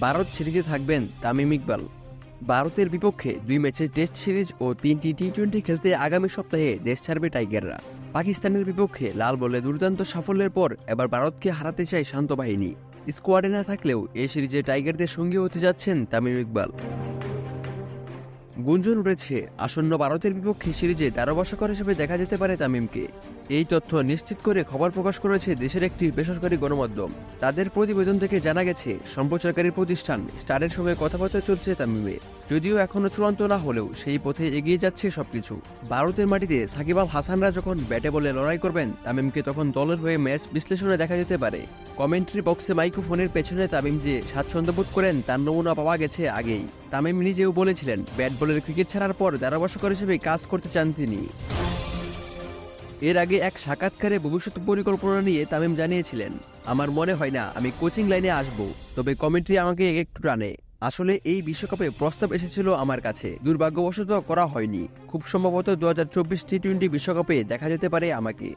ভারত সিরিজে থাকবেন তামিম ইকবাল। ভারতের বিপক্ষে 2 ম্যাচের টেস্ট সিরিজ ও 3টি টি-20 খেলতে আগামী সপ্তাহে দেশ ছাড়বে টাইগাররা। পাকিস্তানের বিপক্ষে লাল বলে দুর্দান্ত সাফল্যের পর এবার ভারতকে হারাতে চায় শান্ত বাহিনী। স্কোয়াডে না থাকলেও এই সিরিজে টাইগারদের সঙ্গী হতে যাচ্ছেন তামিম ইকবাল। গুঞ্জন উঠেছে আসন্ন ভারতের বিপক্ষে সিরিজে ধারাভাষ্যকার হিসেবে দেখা যেতে পারে তামিমকে। এই তথ্য নিশ্চিত করে খবর প্রকাশ করেছে দেশের একটি বেসরকারি গণমাধ্যম। তাদের প্রতিবেদন থেকে জানা গেছে সম্প্রচারকারী প্রতিষ্ঠান স্টারের সঙ্গে কথাবার্তা চলছে তামিমের। যদিও এখনো চূড়ান্ত না হলেও সেই পথে এগিয়ে যাচ্ছে সবকিছু। ভারতের মাটিতে সাকিব আল হাসানরা যখন ব্যাটে বলে লড়াই করবেন, তামিমকে তখন দলের হয়ে ম্যাচ বিশ্লেষণে দেখা যেতে পারে। কমেন্ট্রি বক্সে মাইক্রোফোনের পেছনে তামিম যে স্বাচ্ছন্দ্য বোধ করেন তার নমুনা পাওয়া গেছে আগেই। তামিম নিজেও বলেছিলেন ব্যাট বলের ক্রিকেট ছাড়ার পর ধারাভাষ্যকার হিসেবে কাজ করতে চান তিনি। এর আগে এক সাক্ষাৎকারে ভবিষ্যৎ পরিকল্পনা নিয়ে তামিম জানিয়েছিলেন, আমার মনে হয় না আমি কোচিং লাইনে আসব, তবে কমেন্ট্রি আমাকে একটু টানে। আসলে এই বিশ্বকাপে প্রস্তাব এসেছিল আমার কাছে, দুর্ভাগ্যবশত করা হয়নি। খুব সম্ভবত 2024 টি-20 বিশ্বকাপে দেখা যেতে পারে আমাকে।